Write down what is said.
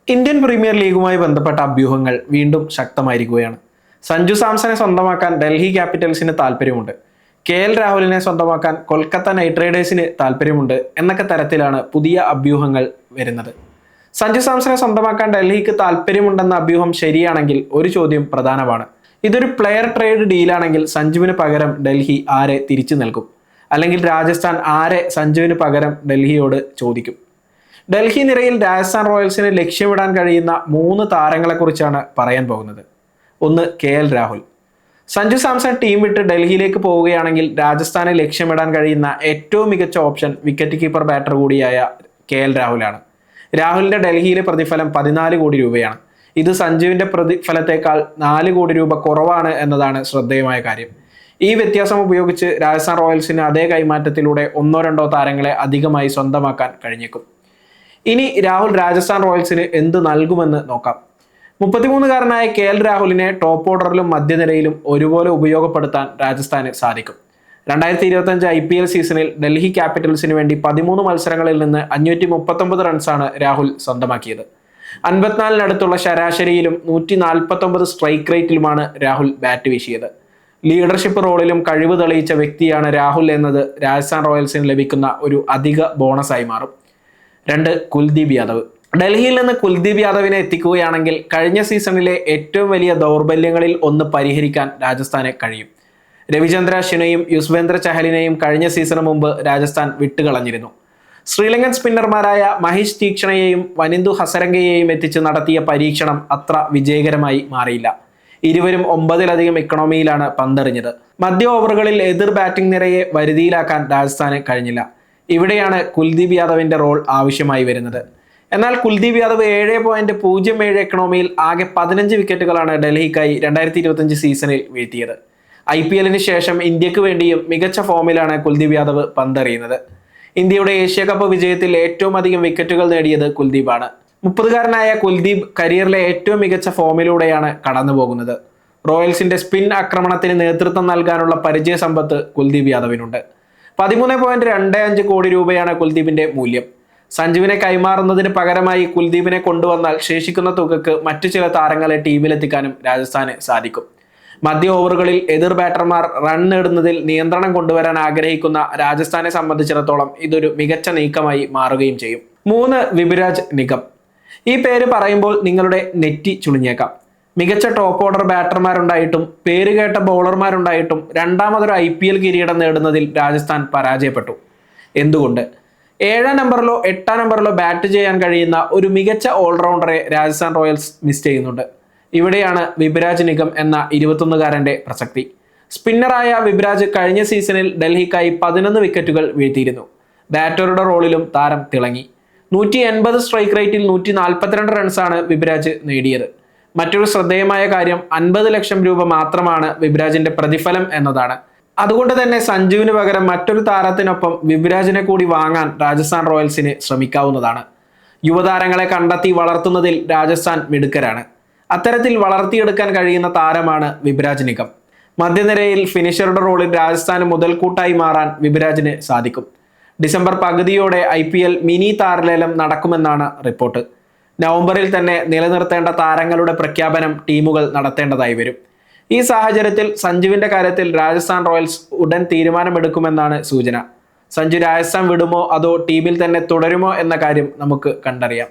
Indian premier ലീഗുമായി ബന്ധപ്പെട്ട അഭ്യൂഹങ്ങൾ വീണ്ടും ശക്തമായിരിക്കുകയാണ്. സഞ്ജു സാംസനെ സ്വന്തമാക്കാൻ ഡൽഹി ക്യാപിറ്റൽസിന് താല്പര്യമുണ്ട്, KL രാഹുലിനെ സ്വന്തമാക്കാൻ കൊൽക്കത്ത നൈറ്റ് റൈഡേഴ്സിന് താല്പര്യമുണ്ട് എന്നൊക്കെ തരത്തിലാണ് പുതിയ അഭ്യൂഹങ്ങൾ വരുന്നത്. സഞ്ജു സാംസനെ സ്വന്തമാക്കാൻ ഡൽഹിക്ക് താല്പര്യമുണ്ടെന്ന അഭ്യൂഹം ശരിയാണെങ്കിൽ ഒരു ചോദ്യം പ്രധാനമാണ്. ഇതൊരു പ്ലെയർ ട്രേഡ് ഡീലാണെങ്കിൽ സഞ്ജുവിന് പകരം ഡൽഹി ആരെ തിരിച്ചു നൽകും? അല്ലെങ്കിൽ രാജസ്ഥാൻ ആരെ സഞ്ജുവിന് പകരം ഡൽഹിയോട് ചോദിക്കും? ഡൽഹി നിരയിൽ രാജസ്ഥാൻ റോയൽസിന് ലക്ഷ്യമിടാൻ കഴിയുന്ന 3 താരങ്ങളെക്കുറിച്ചാണ് പറയാൻ പോകുന്നത്. ഒന്ന്, KL രാഹുൽ. സഞ്ജു സാംസൺ ടീം വിട്ട് ഡൽഹിയിലേക്ക് പോവുകയാണെങ്കിൽ രാജസ്ഥാനെ ലക്ഷ്യമിടാൻ കഴിയുന്ന ഏറ്റവും മികച്ച ഓപ്ഷൻ വിക്കറ്റ് കീപ്പർ ബാറ്റർ കൂടിയായ KL രാഹുലാണ്. രാഹുലിന്റെ ഡൽഹിയിലെ പ്രതിഫലം 14 കോടി രൂപയാണ്. ഇത് സഞ്ജുവിന്റെ പ്രതിഫലത്തേക്കാൾ 4 കോടി രൂപ കുറവാണ് എന്നതാണ് ശ്രദ്ധേയമായ കാര്യം. ഈ വ്യത്യാസം ഉപയോഗിച്ച് രാജസ്ഥാൻ റോയൽസിന് അതേ കൈമാറ്റത്തിലൂടെ 1-2 താരങ്ങളെ അധികമായി സ്വന്തമാക്കാൻ കഴിഞ്ഞേക്കും. ഇനി രാഹുൽ രാജസ്ഥാൻ റോയൽസിന് എന്ത് നൽകുമെന്ന് നോക്കാം. 33-കാരനായ KL രാഹുലിനെ ടോപ്പ് ഓർഡറിലും മധ്യനിരയിലും ഒരുപോലെ ഉപയോഗപ്പെടുത്താൻ രാജസ്ഥാന് സാധിക്കും. 2025 IPL സീസണിൽ ഡൽഹി ക്യാപിറ്റൽസിന് വേണ്ടി 13 മത്സരങ്ങളിൽ നിന്ന് 539 റൺസാണ് രാഹുൽ സ്വന്തമാക്കിയത്. 54-നടുത്തുള്ള ശരാശരിയിലും 149 സ്ട്രൈക്ക് റേറ്റിലുമാണ് രാഹുൽ ബാറ്റ് വീശിയത്. ലീഡർഷിപ്പ് റോളിലും കഴിവ് തെളിയിച്ച വ്യക്തിയാണ് രാഹുൽ എന്നത് രാജസ്ഥാൻ റോയൽസിന് ലഭിക്കുന്ന ഒരു അധിക ബോണസായി മാറും. 2, കുൽദീപ് യാദവ്. ഡൽഹിയിൽ നിന്ന് കുൽദീപ് യാദവിനെ എത്തിക്കുകയാണെങ്കിൽ കഴിഞ്ഞ സീസണിലെ ഏറ്റവും വലിയ ദൗർബല്യങ്ങളിൽ ഒന്ന് പരിഹരിക്കാൻ രാജസ്ഥാന് കഴിയും. രവിചന്ദ്ര അശ്വിനെയും യുസ്വേന്ദ്ര ചഹലിനെയും കഴിഞ്ഞ സീസണിന് മുമ്പ് രാജസ്ഥാൻ വിട്ടുകളഞ്ഞിരുന്നു. ശ്രീലങ്കൻ സ്പിന്നർമാരായ മഹേഷ് തീക്ഷണയെയും വനിന്ദു ഹസരംഗയെയും എത്തിച്ച് നടത്തിയ പരീക്ഷണം അത്ര വിജയകരമായി മാറിയില്ല. ഇരുവരും 9-ലധികം ഇക്കണോമിയിലാണ് പന്തെറിഞ്ഞത്. മധ്യ ഓവറുകളിൽ എതിർ ബാറ്റിംഗ് നിരയെ വരുതിയിലാക്കാൻ രാജസ്ഥാന് കഴിഞ്ഞില്ല. ഇവിടെയാണ് കുൽദീപ് യാദവിന്റെ റോൾ ആവശ്യമായി വരുന്നത്. എന്നാൽ കുൽദീപ് യാദവ് 7.07 എക്കണോമിയിൽ ആകെ 15 വിക്കറ്റുകളാണ് ഡൽഹിക്കായി 2025 സീസണിൽ വീഴ്ത്തിയത്. IPL-ന് ശേഷം ഇന്ത്യക്ക് വേണ്ടിയും മികച്ച ഫോമിലാണ് കുൽദീപ് യാദവ് പന്തെറിയുന്നത്. ഇന്ത്യയുടെ ഏഷ്യ കപ്പ് വിജയത്തിൽ ഏറ്റവും അധികം വിക്കറ്റുകൾ നേടിയത് കുൽദീപാണ്. 30-കാരനായ കുൽദീപ് കരിയറിലെ ഏറ്റവും മികച്ച ഫോമിലൂടെയാണ് കടന്നുപോകുന്നത്. റോയൽസിന്റെ സ്പിൻ ആക്രമണത്തിന് നേതൃത്വം നൽകാനുള്ള പരിചയ സമ്പത്ത് കുൽദീപ് യാദവിനുണ്ട്. 13.25 കോടി രൂപയാണ് കുൽദീപിന്റെ മൂല്യം. സഞ്ജുവിനെ കൈമാറുന്നതിന് പകരമായി കുൽദീപിനെ കൊണ്ടുവന്നാൽ ശേഷിക്കുന്ന തുകക്ക് മറ്റു ചില താരങ്ങളെ ടീമിലെത്തിക്കാനും രാജസ്ഥാന് സാധിക്കും. മധ്യ ഓവറുകളിൽ എതിർ ബാറ്റർമാർ റൺ നേടുന്നതിൽ നിയന്ത്രണം കൊണ്ടുവരാൻ ആഗ്രഹിക്കുന്ന രാജസ്ഥാനെ സംബന്ധിച്ചിടത്തോളം ഇതൊരു മികച്ച നീക്കമായി മാറുകയും ചെയ്യും. 3, വിബിരാജ് നിഗം. ഈ പേര് പറയുമ്പോൾ നിങ്ങളുടെ നെറ്റി ചുളിഞ്ഞേക്കാം. മികച്ച ടോപ്പ് ഓർഡർ ബാറ്റർമാരുണ്ടായിട്ടും പേരുകേട്ട ബൗളർമാരുണ്ടായിട്ടും രണ്ടാമതൊരു IPL കിരീടം നേടുന്നതിൽ രാജസ്ഥാൻ പരാജയപ്പെട്ടു. എന്തുകൊണ്ട്? 7-ാം നമ്പറിലോ 8-ാം നമ്പറിലോ ബാറ്റ് ചെയ്യാൻ കഴിയുന്ന ഒരു മികച്ച ഓൾറൗണ്ടറെ രാജസ്ഥാൻ റോയൽസ് മിസ് ചെയ്യുന്നുണ്ട്. ഇവിടെയാണ് വിബിരാജ് നിഗം എന്ന 21-കാരന്റെ പ്രസക്തി. സ്പിന്നറായ വിബിരാജ് കഴിഞ്ഞ സീസണിൽ ഡൽഹിക്കായി 11 വിക്കറ്റുകൾ വീഴ്ത്തിയിരുന്നു. ബാറ്ററുടെ റോളിലും താരം തിളങ്ങി. 180 സ്ട്രൈക്ക് റേറ്റിൽ 142 റൺസാണ് വിബിരാജ് നേടിയത്. മറ്റൊരു ശ്രദ്ധേയമായ കാര്യം 50 ലക്ഷം രൂപ മാത്രമാണ് വിബിരാജിന്റെ പ്രതിഫലം എന്നതാണ്. അതുകൊണ്ട് തന്നെ സഞ്ജുവിന് പകരം മറ്റൊരു താരത്തിനൊപ്പം വിബിരാജിനെ കൂടി വാങ്ങാൻ രാജസ്ഥാൻ റോയൽസിന് ശ്രമിക്കാവുന്നതാണ്. യുവതാരങ്ങളെ കണ്ടെത്തി വളർത്തുന്നതിൽ രാജസ്ഥാൻ മിടുക്കരാണ്. അത്തരത്തിൽ വളർത്തിയെടുക്കാൻ കഴിയുന്ന താരമാണ് വിബിരാജ് നിഗം. മധ്യനിരയിൽ ഫിനിഷറുടെ റോളിൽ രാജസ്ഥാന് മുതൽക്കൂട്ടായി മാറാൻ വിബിരാജിന് സാധിക്കും. ഡിസംബർ പകുതിയോടെ IPL മിനി താരലേലം നടക്കുമെന്നാണ് റിപ്പോർട്ട്. നവംബറിൽ തന്നെ നിലനിർത്തേണ്ട താരങ്ങളുടെ പ്രഖ്യാപനം ടീമുകൾ നടത്തേണ്ടതായി വരും. ഈ സാഹചര്യത്തിൽ സഞ്ജുവിന്റെ കാര്യത്തിൽ രാജസ്ഥാൻ റോയൽസ് ഉടൻ തീരുമാനമെടുക്കുമെന്നാണ് സൂചന. സഞ്ജു രാജസ്ഥാൻ വിടുമോ അതോ ടീമിൽ തന്നെ തുടരുമോ എന്ന കാര്യം നമുക്ക് കണ്ടറിയാം.